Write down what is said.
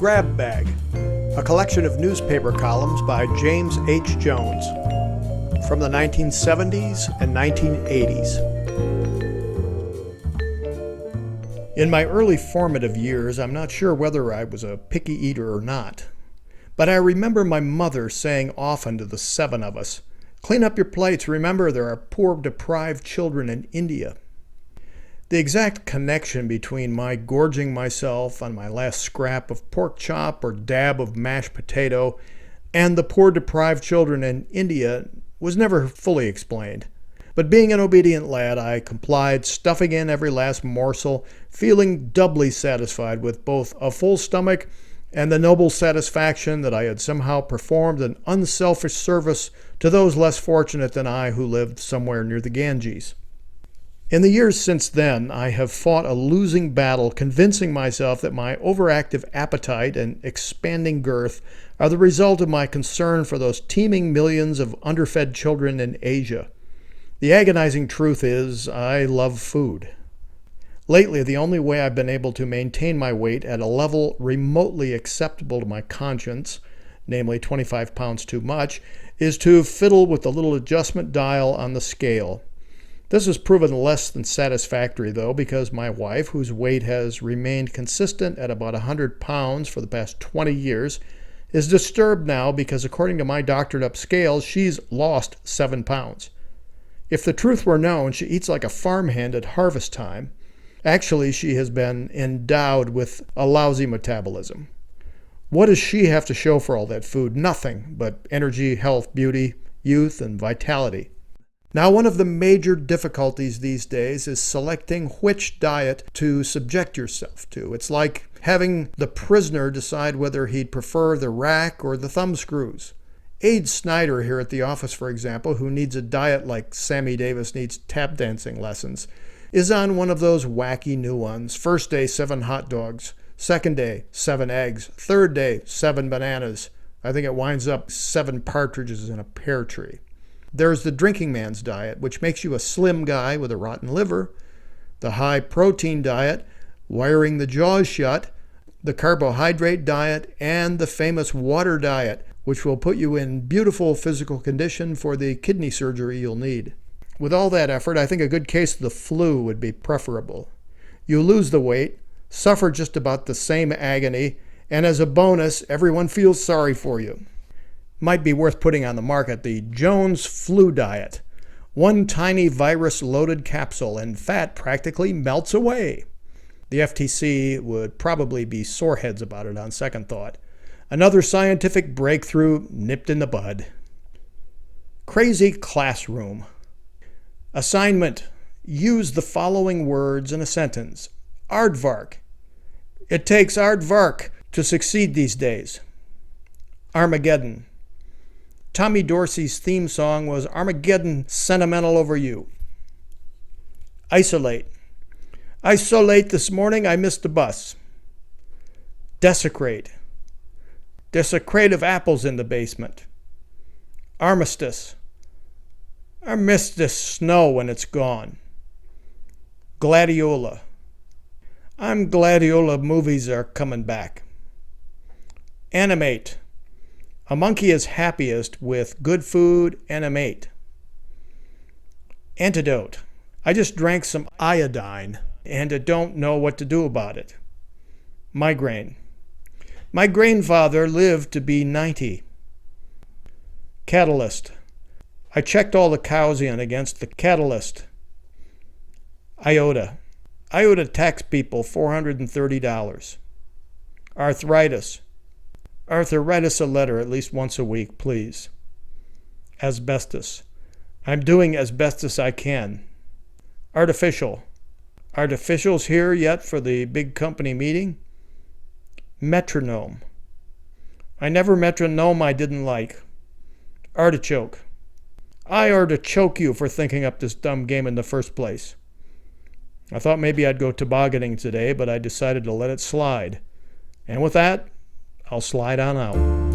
Grab Bag, a collection of newspaper columns by James H. Jones from the 1970s and 1980s. In my early formative years, I'm not sure whether I was a picky eater or not, but I remember my mother saying often to the 7 of us, "Clean up your plates. Remember, there are poor, deprived children in India." The exact connection between my gorging myself on my last scrap of pork chop or dab of mashed potato and the poor, deprived children in India was never fully explained. But being an obedient lad, I complied, stuffing in every last morsel, feeling doubly satisfied with both a full stomach and the noble satisfaction that I had somehow performed an unselfish service to those less fortunate than I who lived somewhere near the Ganges. In the years since then, I have fought a losing battle convincing myself that my overactive appetite and expanding girth are the result of my concern for those teeming millions of underfed children in Asia. The agonizing truth is, I love food. Lately, the only way I've been able to maintain my weight at a level remotely acceptable to my conscience, namely 25 pounds too much, is to fiddle with the little adjustment dial on the scale. This has proven less than satisfactory, though, because my wife, whose weight has remained consistent at about 100 pounds for the past 20 years, is disturbed now because, according to my doctored-up scales, she's lost 7 pounds. If the truth were known, she eats like a farmhand at harvest time. Actually, she has been endowed with a lousy metabolism. What does she have to show for all that food? Nothing but energy, health, beauty, youth, and vitality. Now, one of the major difficulties these days is selecting which diet to subject yourself to. It's like having the prisoner decide whether he'd prefer the rack or the thumb screws. Aide Snyder here at the office, for example, who needs a diet like Sammy Davis needs tap dancing lessons, is on one of those wacky new ones. First day, 7 hot dogs. Second day, 7 eggs. Third day, 7 bananas. I think it winds up 7 partridges in a pear tree. There's the drinking man's diet, which makes you a slim guy with a rotten liver. The high-protein diet, wiring the jaws shut. The carbohydrate diet, and the famous water diet, which will put you in beautiful physical condition for the kidney surgery you'll need. With all that effort, I think a good case of the flu would be preferable. You lose the weight, suffer just about the same agony, and as a bonus, everyone feels sorry for you. Might be worth putting on the market the Jones Flu Diet. 1 tiny virus-loaded capsule, and fat practically melts away. The FTC would probably be soreheads about it on second thought. Another scientific breakthrough nipped in the bud. Crazy classroom. Assignment. Use the following words in a sentence. Aardvark. It takes aardvark to succeed these days. Armageddon. Tommy Dorsey's theme song was Armageddon Sentimental Over You. Isolate. I so late this morning I missed the bus. Desecrate. Desecrate of apples in the basement. Armistice. I miss this snow when it's gone. Gladiola. I'm gladiola movies are coming back. Animate. A monkey is happiest with good food and a mate. Antidote. I just drank some iodine and don't know what to do about it. Migraine. My grandfather lived to be 90. Catalyst. I checked all the cows in against the catalyst. Iota. Iota tax people $430. Arthritis. Arthritis a letter at least once a week, please. Asbestos. I'm doing as best as I can. Artificial. Artificials here yet for the big company meeting? Metronome. I never metronome I didn't like. Artichoke. I artichoke you for thinking up this dumb game in the first place. I thought maybe I'd go tobogganing today, but I decided to let it slide. And with that, I'll slide on out.